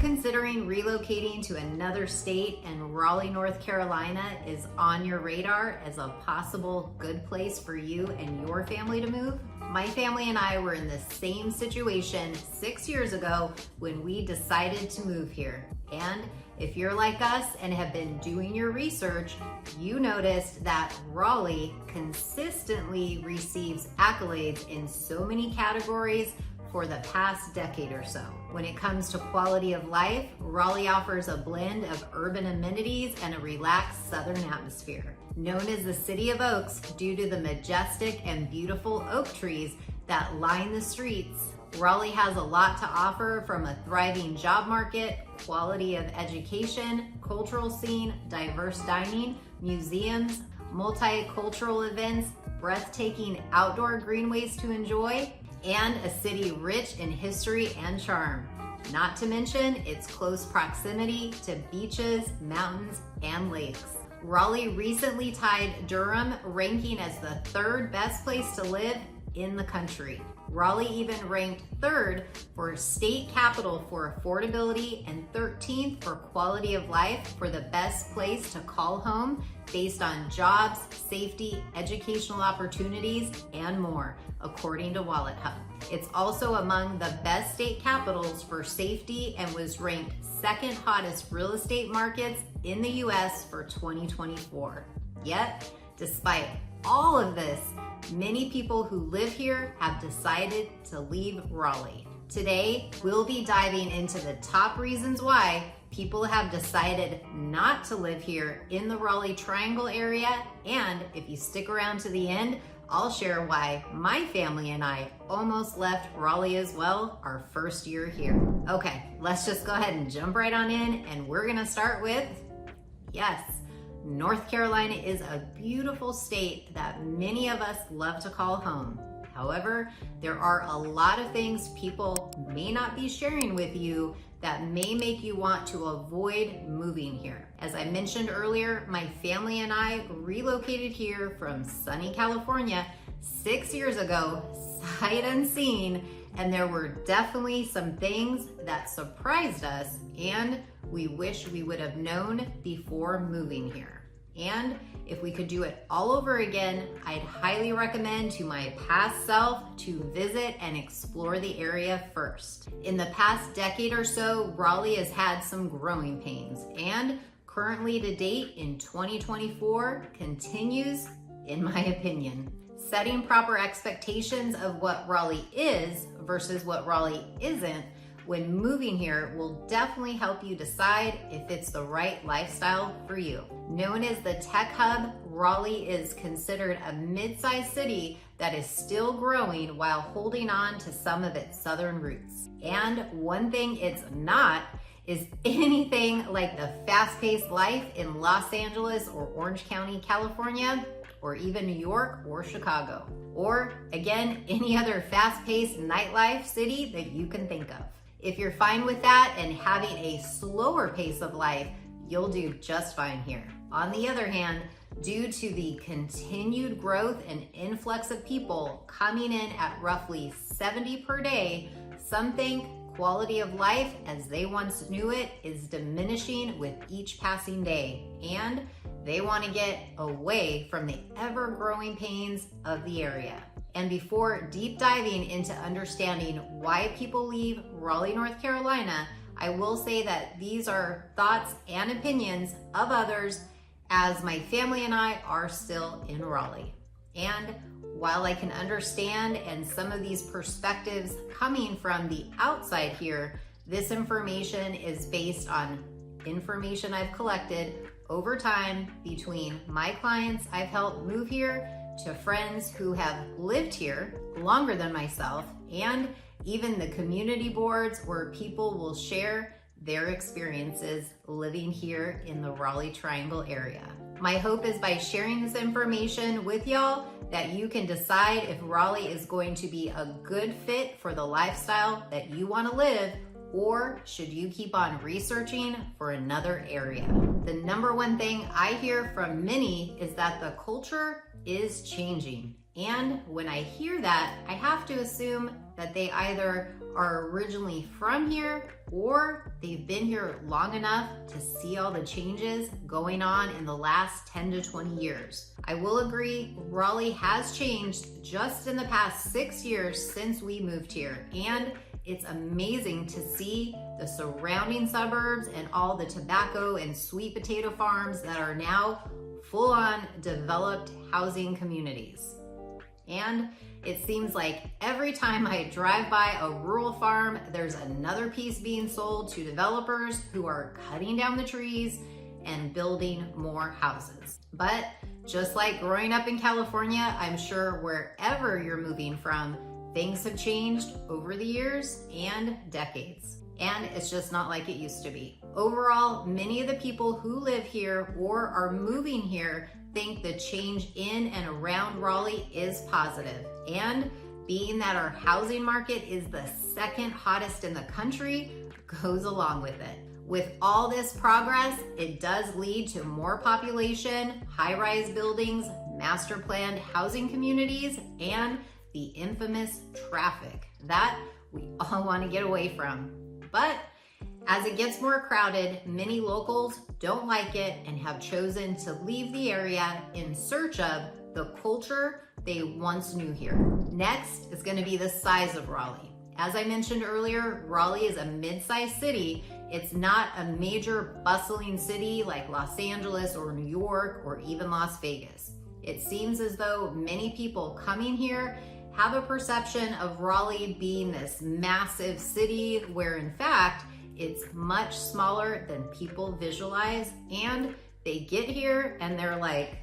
considering relocating to another state and Raleigh, North Carolina is on your radar as a possible good place for you and your family to move? My family and I were in the same situation 6 years ago when we decided to move here. And if you're like us and have been doing your research, you noticed that Raleigh consistently receives accolades in so many categories for the past decade or so. When it comes to quality of life, Raleigh offers a blend of urban amenities and a relaxed southern atmosphere. Known as the City of Oaks due to the majestic and beautiful oak trees that line the streets, Raleigh has a lot to offer, from a thriving job market, quality of education, cultural scene, diverse dining, museums, multicultural events, breathtaking outdoor greenways to enjoy, and a city rich in history and charm. Not to mention its close proximity to beaches, mountains, and lakes. Raleigh recently tied Durham, ranking as the third best place to live in the country. Raleigh even ranked third for state capital for affordability and 13th for quality of life for the best place to call home based on jobs, safety, educational opportunities, and more, according to Wallet Hub. It's also among the best state capitals for safety and was ranked second hottest real estate markets in the US for 2024. Yet, despite all of this, many people who live here have decided to leave Raleigh. Today, we'll be diving into the top reasons why people have decided not to live here in the Raleigh Triangle area, and if you stick around to the end, I'll share why my family and I almost left Raleigh as well our first year here. Okay, let's just go ahead and jump right on in, and we're gonna start with, yes, North Carolina is a beautiful state that many of us love to call home. However, there are a lot of things people may not be sharing with you that may make you want to avoid moving here. As I mentioned earlier, my family and I relocated here from sunny California 6 years ago, sight unseen, and there were definitely some things that surprised us and we wish we would have known before moving here. And if we could do it all over again, I'd highly recommend to my past self to visit and explore the area first. In the past decade or so, Raleigh has had some growing pains, and currently to date in 2024 continues, in my opinion. Setting proper expectations of what Raleigh is versus what Raleigh isn't when moving here will definitely help you decide if it's the right lifestyle for you. Known as the tech hub, Raleigh is considered a mid-sized city that is still growing while holding on to some of its southern roots. And one thing it's not is anything like the fast-paced life in Los Angeles or Orange County, California, or even New York or Chicago, or again, any other fast-paced nightlife city that you can think of. If you're fine with that and having a slower pace of life, you'll do just fine here. On the other hand, due to the continued growth and influx of people coming in at roughly 70 per day, some think quality of life as they once knew it is diminishing with each passing day, and they want to get away from the ever-growing pains of the area. And before deep diving into understanding why people leave Raleigh, North Carolina, I will say that these are thoughts and opinions of others, as my family and I are still in Raleigh. And while I can understand and some of these perspectives coming from the outside here, this information is based on information I've collected over time between my clients I've helped move here to friends who have lived here longer than myself, and even the community boards where people will share their experiences living here in the Raleigh Triangle area. My hope is by sharing this information with y'all that you can decide if Raleigh is going to be a good fit for the lifestyle that you want to live, or should you keep on researching for another area. The number one thing I hear from many is that the culture is changing. And when I hear that, I have to assume that they either are originally from here or they've been here long enough to see all the changes going on in the last 10 to 20 years. I will agree, Raleigh has changed just in the past 6 years since we moved here, and it's amazing to see the surrounding suburbs and all the tobacco and sweet potato farms that are now full-on developed housing communities. And it seems like every time I drive by a rural farm, there's another piece being sold to developers who are cutting down the trees and building more houses. But just like growing up in California, I'm sure wherever you're moving from, things have changed over the years and decades. And it's just not like it used to be. Overall, many of the people who live here or are moving here think the change in and around Raleigh is positive. And being that our housing market is the second hottest in the country, goes along with it. With all this progress, it does lead to more population, high-rise buildings, master planned housing communities, and the infamous traffic that we all want to get away from. But as it gets more crowded, many locals don't like it and have chosen to leave the area in search of the culture they once knew here. Next is going to be the size of Raleigh. As I mentioned earlier, Raleigh is a mid-sized city. It's not a major bustling city like Los Angeles or New York or even Las Vegas. It seems as though many people coming here have a perception of Raleigh being this massive city where in fact it's much smaller than people visualize, and they get here and they're like,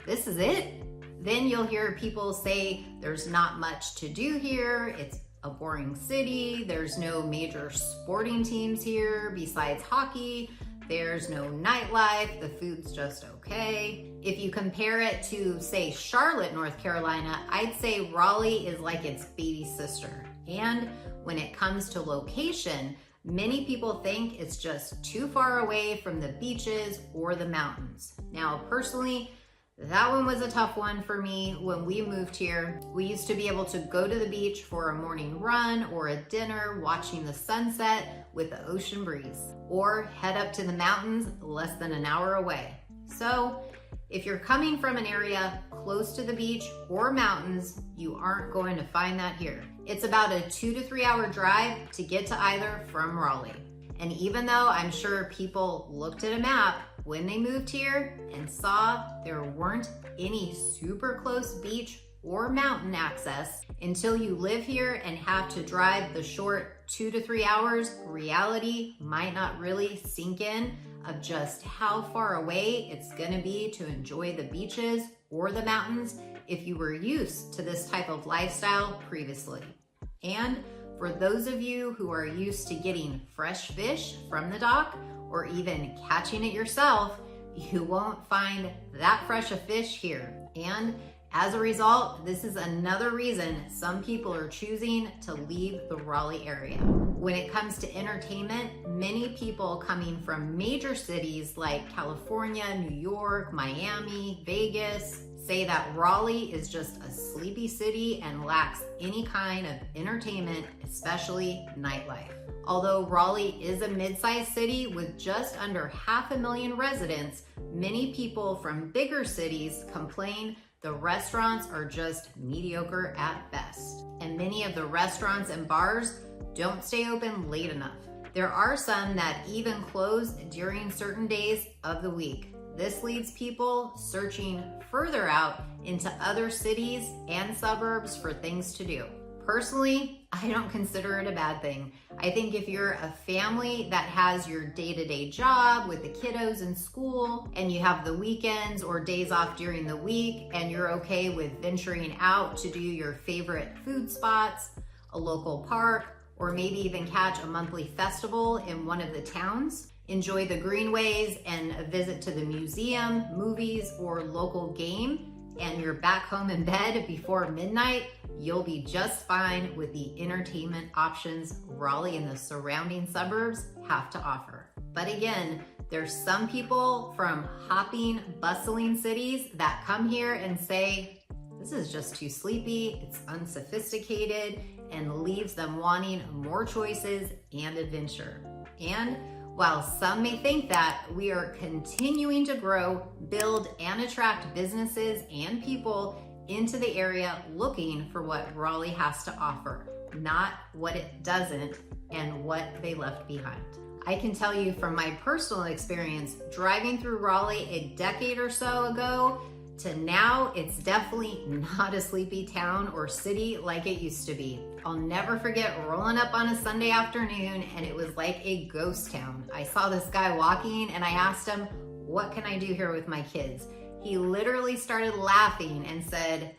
this is it? Then you'll hear people say there's not much to do here, it's a boring city, there's no major sporting teams here besides hockey, there's no nightlife, the food's just okay. If you compare it to, say, Charlotte, North Carolina, I'd say Raleigh is like its baby sister. And when it comes to location, many people think it's just too far away from the beaches or the mountains. Now, personally, that one was a tough one for me when we moved here. We used to be able to go to the beach for a morning run or a dinner watching the sunset with the ocean breeze, or head up to the mountains less than an hour away. So if you're coming from an area close to the beach or mountains, you aren't going to find that here. It's about a 2 to 3 hour drive to get to either from Raleigh. And even though I'm sure people looked at a map when they moved here and saw there weren't any super close beach or mountain access, until you live here and have to drive the short 2 to 3 hours, reality might not really sink in of just how far away it's gonna be to enjoy the beaches or the mountains if you were used to this type of lifestyle previously. And for those of you who are used to getting fresh fish from the dock or even catching it yourself, you won't find that fresh a fish here. And as a result, this is another reason some people are choosing to leave the Raleigh area. When it comes to entertainment, many people coming from major cities like California, New York, Miami, Vegas, say that Raleigh is just a sleepy city and lacks any kind of entertainment, especially nightlife. Although Raleigh is a mid-sized city with just under 500,000 residents, many people from bigger cities complain the restaurants are just mediocre at best. And many of the restaurants and bars don't stay open late enough. There are some that even close during certain days of the week. This leads people searching further out into other cities and suburbs for things to do. Personally, I don't consider it a bad thing. I think if you're a family that has your day-to-day job with the kiddos in school and you have the weekends or days off during the week and you're okay with venturing out to do your favorite food spots, a local park, or maybe even catch a monthly festival in one of the towns, enjoy the greenways and a visit to the museum, movies, or local game, and you're back home in bed before midnight, you'll be just fine with the entertainment options Raleigh and the surrounding suburbs have to offer. But again, there's some people from hopping, bustling cities that come here and say, this is just too sleepy, it's unsophisticated, and leaves them wanting more choices and adventure. And while some may think that, we are continuing to grow, build, and attract businesses and people into the area looking for what Raleigh has to offer, not what it doesn't and what they left behind. I can tell you from my personal experience driving through Raleigh a decade or so ago to now, it's definitely not a sleepy town or city like it used to be. I'll never forget rolling up on a Sunday afternoon and it was like a ghost town. I saw this guy walking and I asked him, "What can I do here with my kids?" He literally started laughing and said,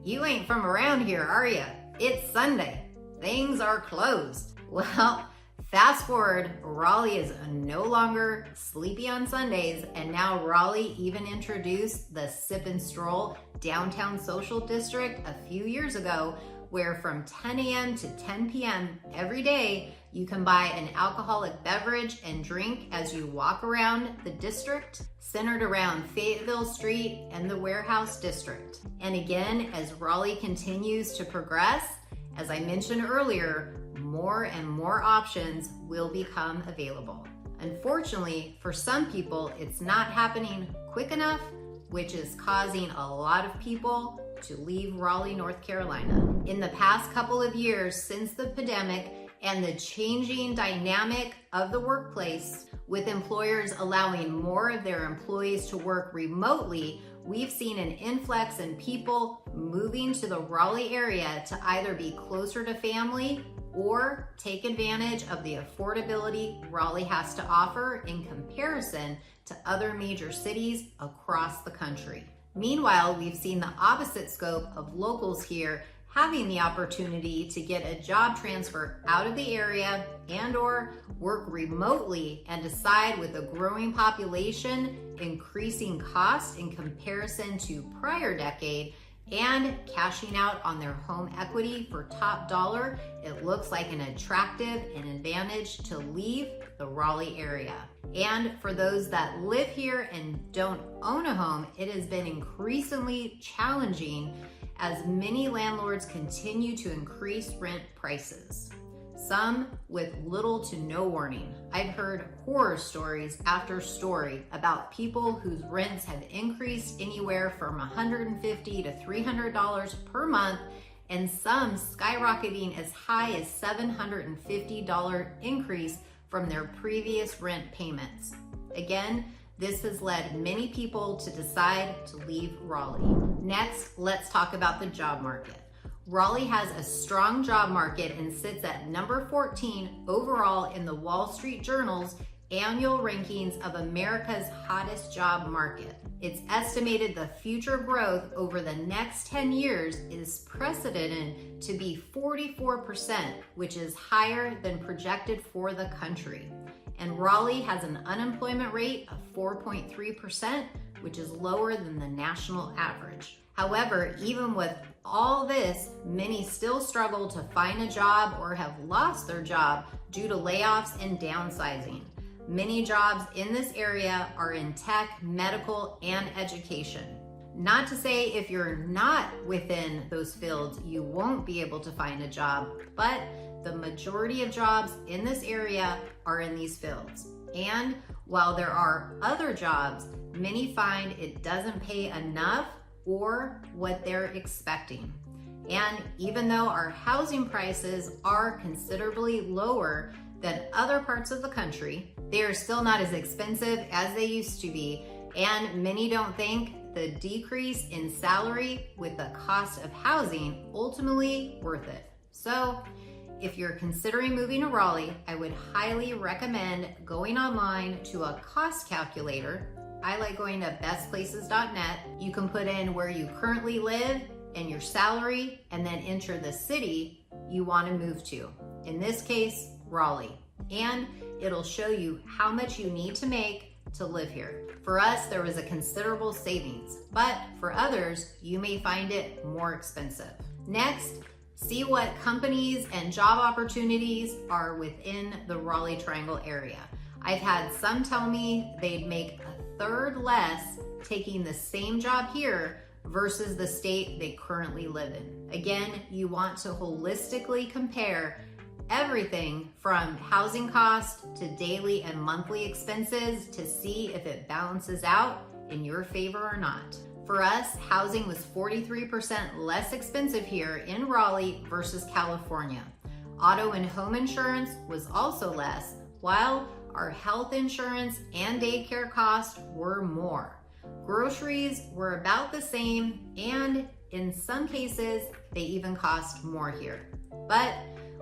"You ain't from around here, are you? It's Sunday. Things are closed." Well, fast forward, Raleigh is no longer sleepy on Sundays, and now Raleigh even introduced the Sip and Stroll downtown social district a few years ago, where from 10 a.m. to 10 p.m. every day, you can buy an alcoholic beverage and drink as you walk around the district, centered around Fayetteville Street and the Warehouse District. And again, as Raleigh continues to progress, as I mentioned earlier, more and more options will become available. Unfortunately, for some people, it's not happening quick enough, which is causing a lot of people to leave Raleigh, North Carolina. In the past couple of years since the pandemic and the changing dynamic of the workplace, with employers allowing more of their employees to work remotely, we've seen an influx in people moving to the Raleigh area to either be closer to family or take advantage of the affordability Raleigh has to offer in comparison to other major cities across the country. Meanwhile, we've seen the opposite scope of locals here having the opportunity to get a job transfer out of the area and or work remotely and decide, with a growing population, increasing costs in comparison to prior decade, and cashing out on their home equity for top dollar, it looks like an attractive and advantage to leave the Raleigh area. And for those that live here and don't own a home, it has been increasingly challenging as many landlords continue to increase rent prices, some with little to no warning. I've heard horror stories after story about people whose rents have increased anywhere from $150 to $300 per month, and some skyrocketing as high as $750 increase from their previous rent payments. Again, this has led many people to decide to leave Raleigh. Next, let's talk about the job market. Raleigh has a strong job market and sits at number 14 overall in the Wall Street Journal's annual rankings of America's hottest job market. It's estimated the future growth over the next 10 years is precedented to be 44%, which is higher than projected for the country. And Raleigh has an unemployment rate of 4.3%, which is lower than the national average. However, even with all this, many still struggle to find a job or have lost their job due to layoffs and downsizing. Many jobs in this area are in tech, medical, and education. Not to say if you're not within those fields, you won't be able to find a job, but the majority of jobs in this area are in these fields. And while there are other jobs, many find it doesn't pay enough or what they're expecting. And even though our housing prices are considerably lower than other parts of the country, they are still not as expensive as they used to be, and many don't think the decrease in salary with the cost of housing ultimately worth it. So if you're considering moving to Raleigh, I would highly recommend going online to a cost calculator. I like going to bestplaces.net. You can put in where you currently live and your salary, and then enter the city you want to move to. In this case, Raleigh. And it'll show you how much you need to make to live here. For us, there was a considerable savings, but for others, you may find it more expensive. Next, see what companies and job opportunities are within the Raleigh Triangle area. I've had some tell me they'd make a third less taking the same job here versus the state they currently live in. Again, you want to holistically compare everything from housing costs to daily and monthly expenses to see if it balances out in your favor or not. For us, housing was 43% less expensive here in Raleigh versus California. Auto and home insurance was also less, while our health insurance and daycare costs were more. Groceries were about the same, and in some cases, they even cost more here. But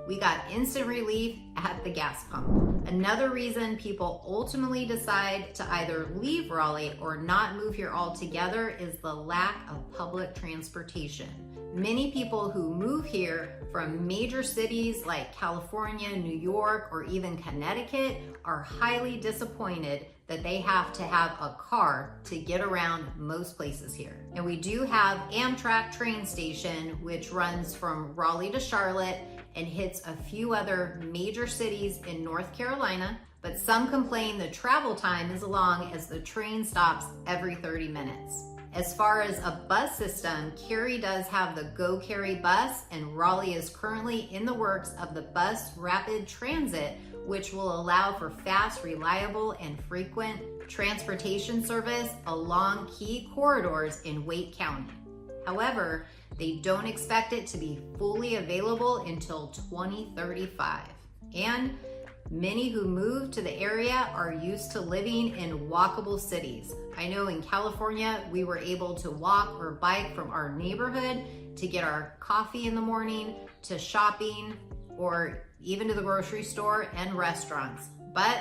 we got instant relief at the gas pump. Another reason people ultimately decide to either leave Raleigh or not move here altogether is the lack of public transportation. Many people who move here from major cities like California, New York, or even Connecticut are highly disappointed that they have to have a car to get around most places here. And we do have Amtrak train station, which runs from Raleigh to Charlotte and hits a few other major cities in North Carolina, but some complain the travel time is long as the train stops every 30 minutes. As far as a bus system, Cary does have the Go Cary bus, and Raleigh is currently in the works of the Bus Rapid Transit, which will allow for fast, reliable, and frequent transportation service along key corridors in Wake County. However, they don't expect it to be fully available until 2035. And many who move to the area are used to living in walkable cities. I know in California, we were able to walk or bike from our neighborhood to get our coffee in the morning, to shopping, or even to the grocery store and restaurants. But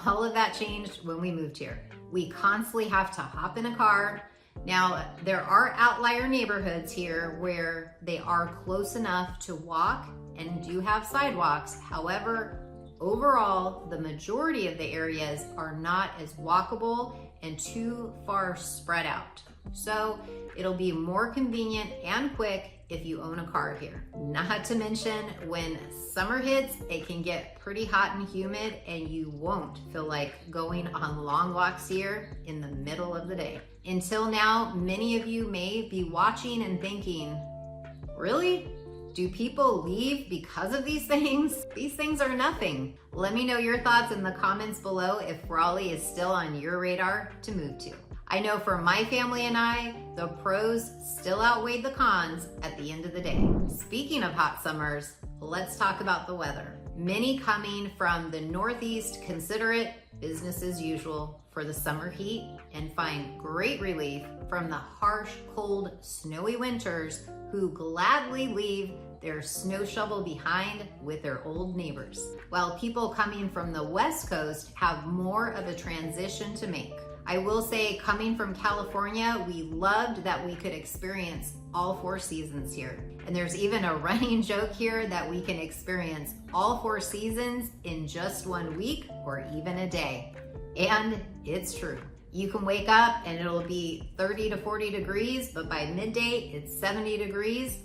all of that changed when we moved here. We constantly have to hop in a car. Now, there are outlier neighborhoods here where they are close enough to walk and do have sidewalks. However, overall, the majority of the areas are not as walkable and too far spread out. So it'll be more convenient and quick if you own a car here. Not to mention, when summer hits, it can get pretty hot and humid, and you won't feel like going on long walks here in the middle of the day. Until now, many of you may be watching and thinking, really? Do people leave because of these things? These things are nothing. Let me know your thoughts in the comments below if Raleigh is still on your radar to move to. I know for my family and I, the pros still outweighed the cons at the end of the day. Speaking of hot summers, let's talk about the weather. Many coming from the Northeast consider it business as usual for the summer heat and find great relief from the harsh, cold, snowy winters who gladly leave their snow shovel behind with their old neighbors. While people coming from the West Coast have more of a transition to make. I will say, coming from California, we loved that we could experience all 4 seasons here. And there's even a running joke here that we can experience all 4 seasons in just 1 week or even a day. And it's true. You can wake up and it'll be 30 to 40 degrees, but by midday it's 70 degrees.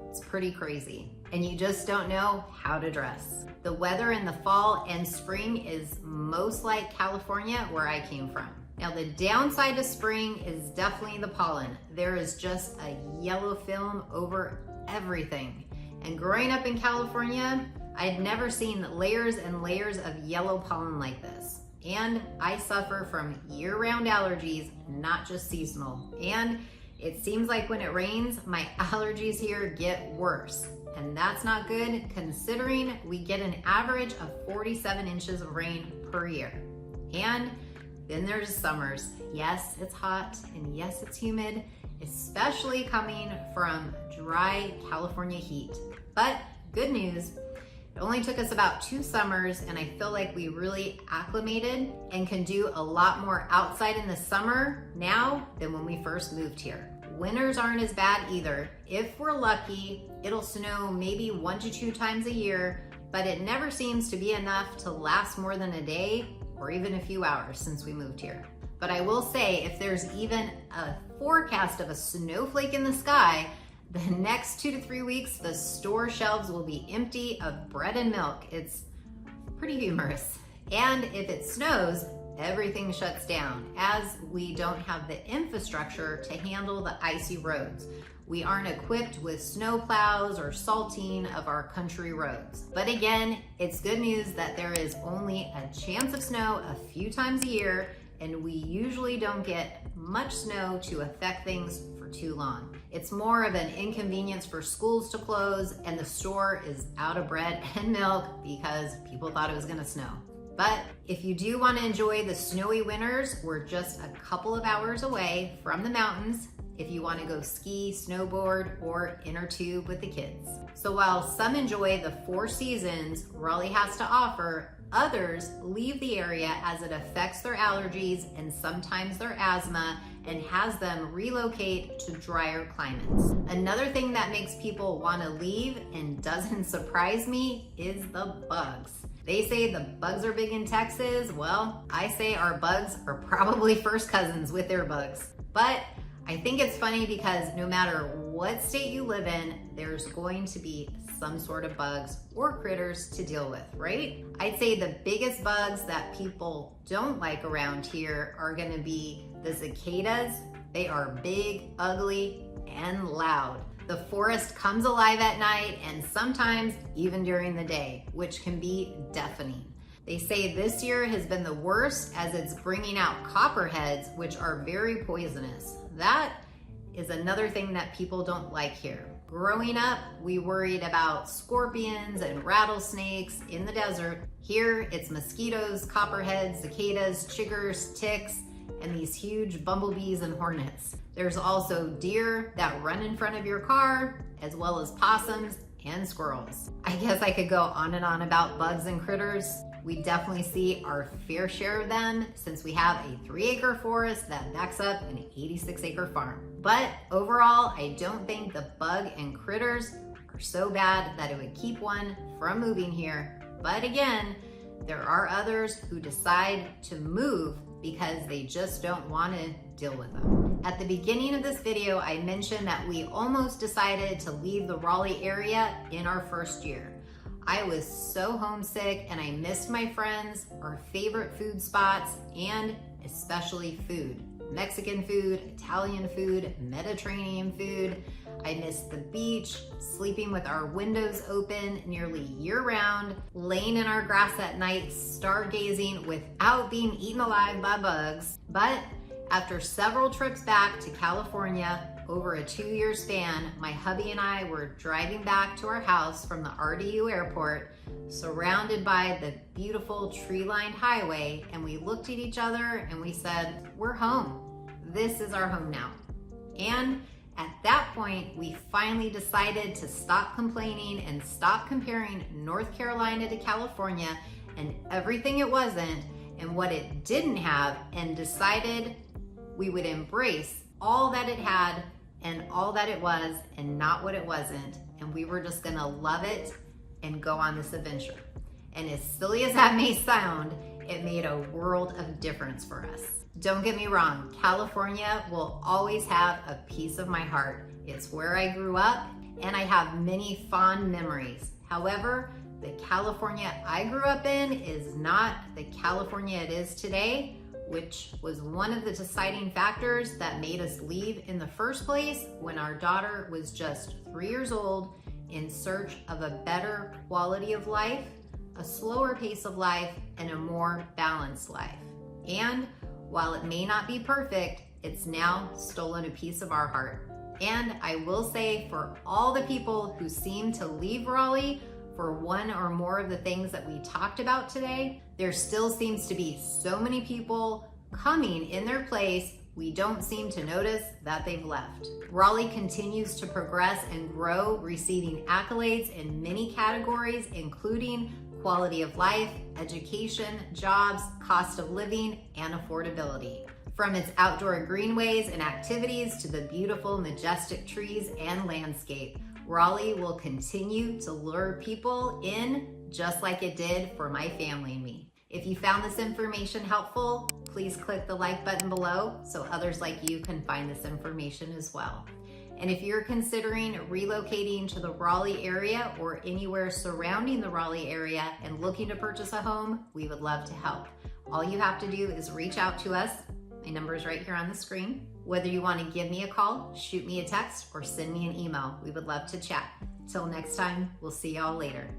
It's pretty crazy. And you just don't know how to dress. The weather in the fall and spring is most like California, where I came from. Now, the downside to spring is definitely the pollen. There is just a yellow film over everything. And growing up in California, I had never seen layers and layers of yellow pollen like this. And I suffer from year-round allergies, not just seasonal. And it seems like when it rains, my allergies here get worse. And that's not good, considering we get an average of 47 inches of rain per year. And then there's summers. Yes, it's hot, and yes, it's humid, especially coming from dry California heat. But good news, it only took us about 2 summers, and I feel like we really acclimated and can do a lot more outside in the summer now than when we first moved here. Winters aren't as bad either. If we're lucky, it'll snow maybe 1 to 2 times a year, but it never seems to be enough to last more than a day or even a few hours since we moved here. But I will say, if there's even a forecast of a snowflake in the sky, the next 2 to 3 weeks, the store shelves will be empty of bread and milk. It's pretty humorous. And if it snows, everything shuts down as we don't have the infrastructure to handle the icy roads. We aren't equipped with snow plows or salting of our country roads. But again, it's good news that there is only a chance of snow a few times a year, and we usually don't get much snow to affect things for too long. It's more of an inconvenience for schools to close, and the store is out of bread and milk because people thought it was gonna snow. But if you do want to enjoy the snowy winters, we're just a couple of hours away from the mountains if you want to go ski, snowboard, or inner tube with the kids. So while some enjoy the 4 seasons Raleigh has to offer, others leave the area as it affects their allergies and sometimes their asthma and has them relocate to drier climates. Another thing that makes people want to leave and doesn't surprise me is the bugs. They say the bugs are big in Texas. Well, I say our bugs are probably first cousins with their bugs. But I think it's funny because no matter what state you live in, there's going to be some sort of bugs or critters to deal with, right? I'd say the biggest bugs that people don't like around here are gonna be the cicadas. They are big, ugly, and loud. The forest comes alive at night and sometimes even during the day, which can be deafening. They say this year has been the worst as it's bringing out copperheads, which are very poisonous. That is another thing that people don't like here. Growing up, we worried about scorpions and rattlesnakes in the desert. Here, it's mosquitoes, copperheads, cicadas, chiggers, ticks, and these huge bumblebees and hornets. There's also deer that run in front of your car, as well as possums and squirrels. I guess I could go on and on about bugs and critters. We definitely see our fair share of them since we have a 3-acre forest that backs up an 86-acre farm. But overall, I don't think the bug and critters are so bad that it would keep one from moving here. But again, there are others who decide to move because they just don't want to deal with them. At the beginning of this video, I mentioned that we almost decided to leave the Raleigh area in our first year. I was so homesick and I missed my friends, our favorite food spots, and especially food. Mexican food, Italian food, Mediterranean food. I missed the beach, sleeping with our windows open nearly year-round, laying in our grass at night, stargazing without being eaten alive by bugs. But after several trips back to California over a 2-year span, my hubby and I were driving back to our house from the RDU airport, surrounded by the beautiful tree-lined highway, and we looked at each other and we said, we're home. This is our home now. And at that point, we finally decided to stop complaining and stop comparing North Carolina to California and everything it wasn't and what it didn't have, and decided we would embrace all that it had and all that it was and not what it wasn't. And we were just gonna love it and go on this adventure. And as silly as that may sound, it made a world of difference for us. Don't get me wrong, California will always have a piece of my heart. It's where I grew up and I have many fond memories. However, the California I grew up in is not the California it is today, which was one of the deciding factors that made us leave in the first place when our daughter was just 3 years old in search of a better quality of life, a slower pace of life, and a more balanced life. And while it may not be perfect, it's now stolen a piece of our heart. And I will say, for all the people who seem to leave Raleigh for one or more of the things that we talked about today, there still seems to be so many people coming in their place we don't seem to notice that they've left. Raleigh continues to progress and grow, receiving accolades in many categories, including quality of life, education, jobs, cost of living, and affordability. From its outdoor greenways and activities to the beautiful, majestic trees and landscape, Raleigh will continue to lure people in just like it did for my family and me. If you found this information helpful, please click the like button below so others like you can find this information as well. And if you're considering relocating to the Raleigh area or anywhere surrounding the Raleigh area and looking to purchase a home, we would love to help. All you have to do is reach out to us. My number is right here on the screen. Whether you want to give me a call, shoot me a text, or send me an email, we would love to chat. Till next time, we'll see y'all later.